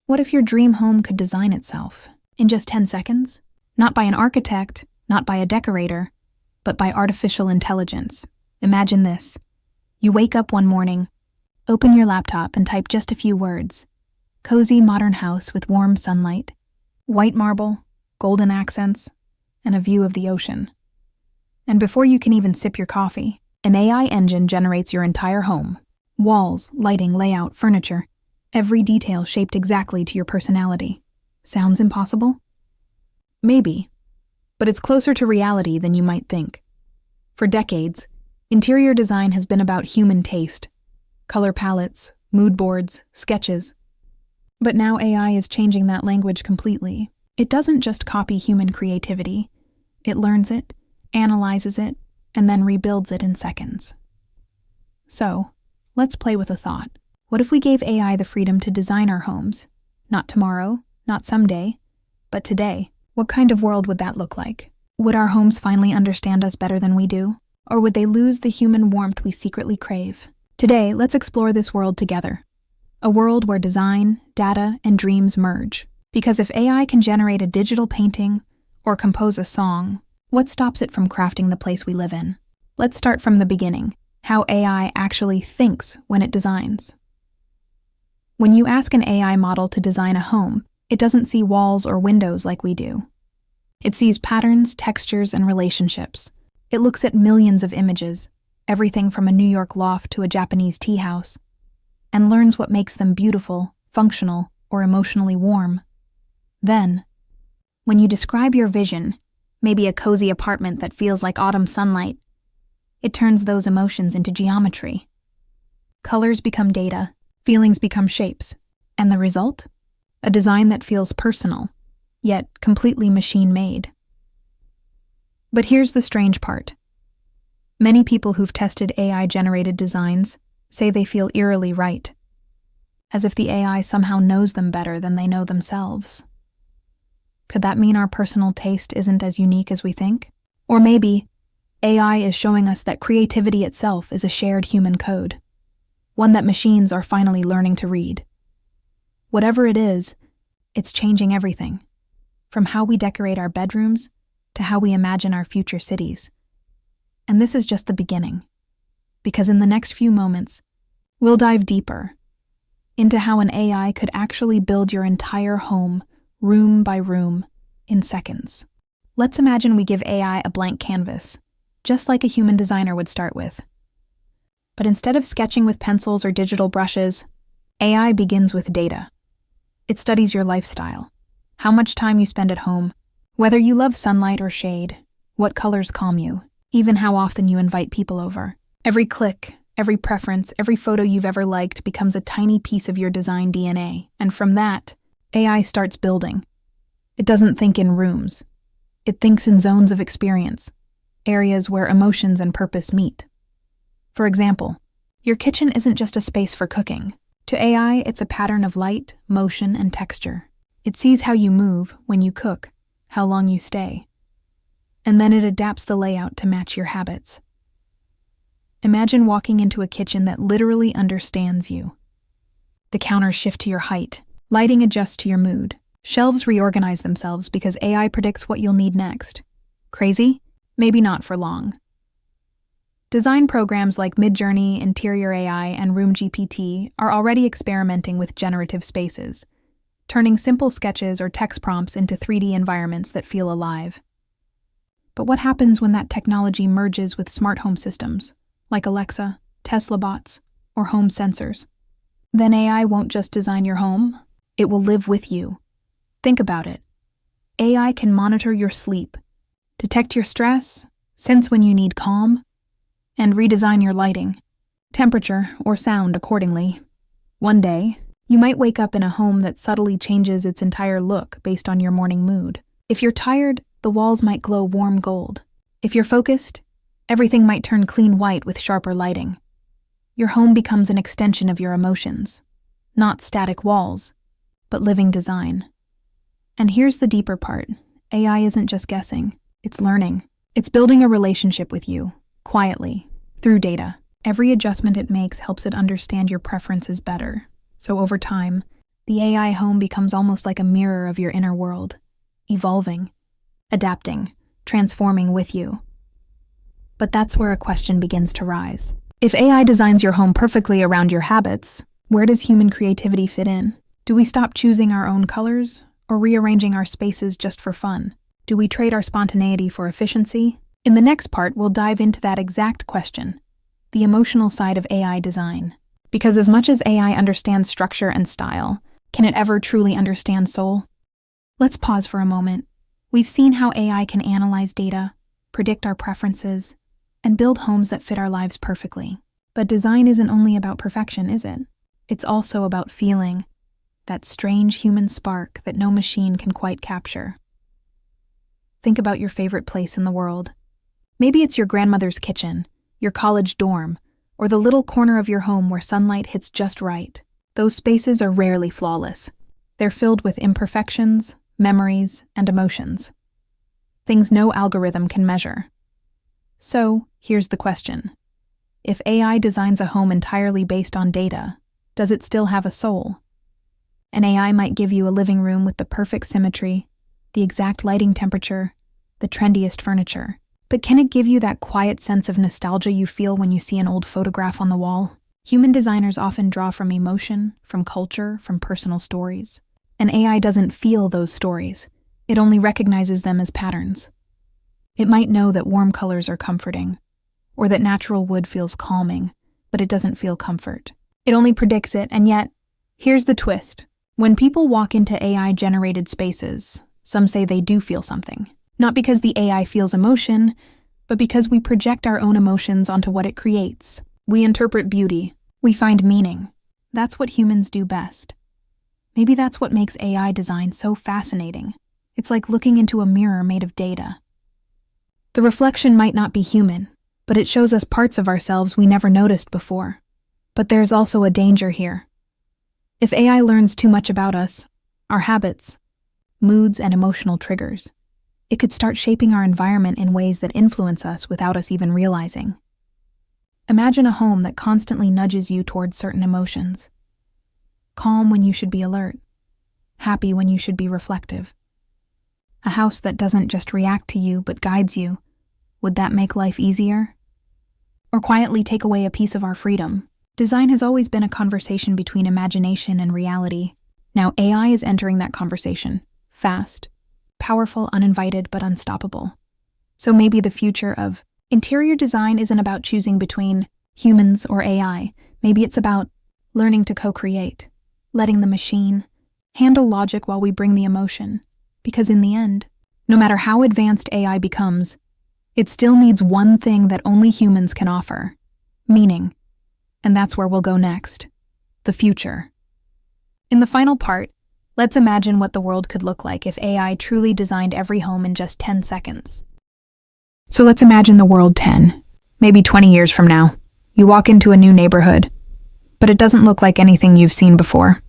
What if your dream home could design itself in just 10 seconds? Not by an architect, not by a decorator, but by artificial intelligence. Imagine this. You wake up one morning, open your laptop and type just a few words. Cozy modern house with warm sunlight, white marble, golden accents, and a view of the ocean. And before you can even sip your coffee, an AI engine generates your entire home. Walls, lighting, layout, furniture, every detail shaped exactly to your personality. Sounds impossible? Maybe, but it's closer to reality than you might think. For decades, interior design has been about human taste, color palettes, mood boards, sketches. But now AI is changing that language completely. It doesn't just copy human creativity. It learns it, analyzes it, and then rebuilds it in seconds. So, let's play with a thought. What if we gave AI the freedom to design our homes? Not tomorrow, not someday, but today. What kind of world would that look like? Would our homes finally understand us better than we do? Or would they lose the human warmth we secretly crave? Today, let's explore this world together. A world where design, data, and dreams merge. Because if AI can generate a digital painting or compose a song, what stops it from crafting the place we live in? Let's start from the beginning, how AI actually thinks when it designs. When you ask an AI model to design a home, it doesn't see walls or windows like we do. It sees patterns, textures, and relationships. It looks at millions of images, everything from a New York loft to a Japanese tea house, and learns what makes them beautiful, functional, or emotionally warm. Then, when you describe your vision, maybe a cozy apartment that feels like autumn sunlight, it turns those emotions into geometry. Colors become data, feelings become shapes, and the result? A design that feels personal, yet completely machine-made. But here's the strange part. Many people who've tested AI-generated designs say they feel eerily right, as if the AI somehow knows them better than they know themselves. Could that mean our personal taste isn't as unique as we think? Or maybe AI is showing us that creativity itself is a shared human code, one that machines are finally learning to read. Whatever it is, it's changing everything, from how we decorate our bedrooms to how we imagine our future cities. And this is just the beginning, because in the next few moments, we'll dive deeper into how an AI could actually build your entire home, room by room, in seconds. Let's imagine we give AI a blank canvas, just like a human designer would start with. But instead of sketching with pencils or digital brushes, AI begins with data. It studies your lifestyle, how much time you spend at home, whether you love sunlight or shade, what colors calm you, even how often you invite people over. Every click, every preference, every photo you've ever liked becomes a tiny piece of your design DNA, and from that, AI starts building. It doesn't think in rooms. It thinks in zones of experience, areas where emotions and purpose meet. For example, your kitchen isn't just a space for cooking. To AI, it's a pattern of light, motion, and texture. It sees how you move when you cook, how long you stay, and then it adapts the layout to match your habits. Imagine walking into a kitchen that literally understands you. The counters shift to your height, lighting adjusts to your mood, shelves reorganize themselves because AI predicts what you'll need next. Crazy? Maybe not for long. Design programs like Midjourney, Interior AI, and RoomGPT are already experimenting with generative spaces, turning simple sketches or text prompts into 3D environments that feel alive. But what happens when that technology merges with smart home systems, like Alexa, Tesla bots, or home sensors? Then AI won't just design your home, it will live with you. Think about it. AI can monitor your sleep, detect your stress, sense when you need calm, and redesign your lighting, temperature, or sound accordingly. One day, you might wake up in a home that subtly changes its entire look based on your morning mood. If you're tired, the walls might glow warm gold. If you're focused, everything might turn clean white with sharper lighting. Your home becomes an extension of your emotions, not static walls, but living design. And here's the deeper part. AI isn't just guessing, it's learning. It's building a relationship with you, quietly, through data. Every adjustment it makes helps it understand your preferences better. So over time, The AI home becomes almost like a mirror of your inner world, evolving, adapting, transforming with you. But that's where a question begins to rise. If AI designs your home perfectly around your habits, where does human creativity fit in? Do we stop choosing our own colors or rearranging our spaces just for fun? Do we trade our spontaneity for efficiency? In the next part, we'll dive into that exact question, the emotional side of AI design. Because as much as AI understands structure and style, can it ever truly understand soul? Let's pause for a moment. We've seen how AI can analyze data, predict our preferences, and build homes that fit our lives perfectly. But design isn't only about perfection, is it? It's also about feeling, that strange human spark that no machine can quite capture. Think about your favorite place in the world. Maybe it's your grandmother's kitchen, your college dorm, or the little corner of your home where sunlight hits just right. Those spaces are rarely flawless. They're filled with imperfections, memories, and emotions. Things no algorithm can measure. So, here's the question. If AI designs a home entirely based on data, does it still have a soul? An AI might give you a living room with the perfect symmetry, the exact lighting temperature, the trendiest furniture. But can it give you that quiet sense of nostalgia you feel when you see an old photograph on the wall? Human designers often draw from emotion, from culture, from personal stories. An AI doesn't feel those stories. It only recognizes them as patterns. It might know that warm colors are comforting, or that natural wood feels calming, but it doesn't feel comfort. It only predicts it, and yet, here's the twist. When people walk into AI-generated spaces, some say they do feel something. Not because the AI feels emotion, but because we project our own emotions onto what it creates. We interpret beauty. We find meaning. That's what humans do best. Maybe that's what makes AI design so fascinating. It's like looking into a mirror made of data. The reflection might not be human, but it shows us parts of ourselves we never noticed before. But there's also a danger here. If AI learns too much about us, our habits, moods, and emotional triggers, it could start shaping our environment in ways that influence us without us even realizing. Imagine a home that constantly nudges you towards certain emotions. Calm when you should be alert. Happy when you should be reflective. A house that doesn't just react to you but guides you. Would that make life easier? Or quietly take away a piece of our freedom? Design has always been a conversation between imagination and reality. Now AI is entering that conversation. Fast, powerful, uninvited, but unstoppable. So maybe the future of interior design isn't about choosing between humans or AI. Maybe it's about learning to co-create, letting the machine handle logic while we bring the emotion. Because in the end, no matter how advanced AI becomes, it still needs one thing that only humans can offer: meaning. And that's where we'll go next. The future. In the final part, let's imagine what the world could look like if AI truly designed every home in just 10 seconds. So let's imagine the world 10, maybe 20 years from now. You walk into a new neighborhood, but it doesn't look like anything you've seen before.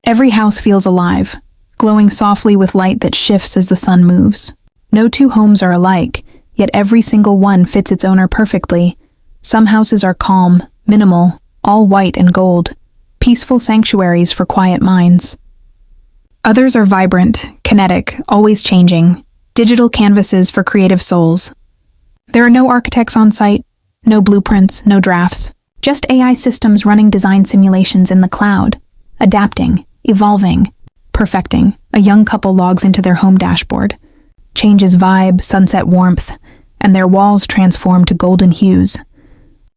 Every house feels alive, glowing softly with light that shifts as the sun moves. No two homes are alike, yet every single one fits its owner perfectly. Some houses are calm, minimal, all white and gold, peaceful sanctuaries for quiet minds. Others are vibrant, kinetic, always changing, digital canvases for creative souls. There are no architects on site, no blueprints, no drafts, just AI systems running design simulations in the cloud, adapting, evolving, perfecting. A young couple logs into their home dashboard, changes vibe, sunset warmth, and their walls transform to golden hues.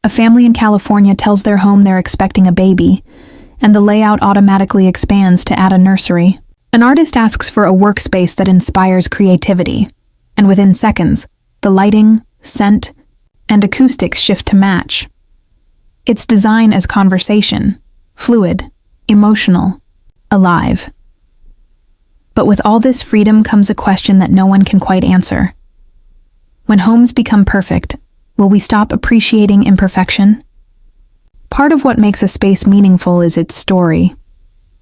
A family in California tells their home they're expecting a baby, and the layout automatically expands to add a nursery. An artist asks for a workspace that inspires creativity, and within seconds, the lighting, scent, and acoustics shift to match. It's design as conversation, fluid, emotional, alive. But with all this freedom comes a question that no one can quite answer. When homes become perfect, will we stop appreciating imperfection? Part of what makes a space meaningful is its story.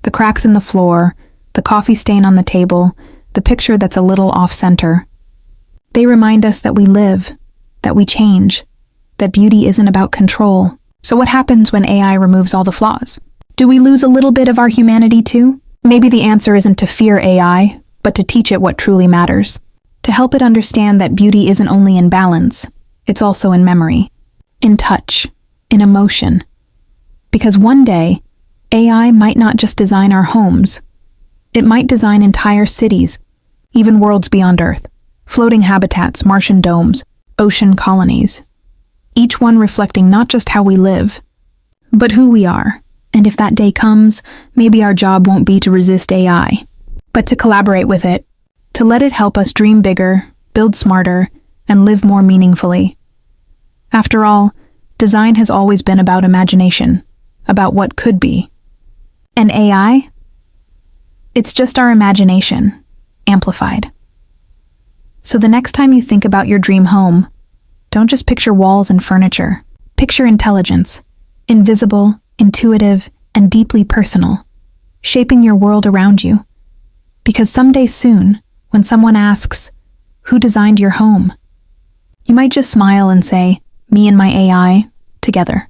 The cracks in the floor, the coffee stain on the table, the picture that's a little off-center. They remind us that we live, that we change, that beauty isn't about control. So what happens when AI removes all the flaws? Do we lose a little bit of our humanity too? Maybe the answer isn't to fear AI, but to teach it what truly matters. To help it understand that beauty isn't only in balance, it's also in memory, in touch, in emotion. Because one day, AI might not just design our homes. It might design entire cities, even worlds beyond Earth, floating habitats, Martian domes, ocean colonies. Each one reflecting not just how we live, but who we are. And if that day comes, maybe our job won't be to resist AI, but to collaborate with it, to let it help us dream bigger, build smarter, and live more meaningfully. After all, design has always been about imagination, about what could be. And AI? It's just our imagination, amplified. So the next time you think about your dream home, don't just picture walls and furniture. Picture intelligence, invisible, intuitive, and deeply personal, shaping your world around you. Because someday soon, when someone asks, "Who designed your home?" you might just smile and say, "Me and my AI, together."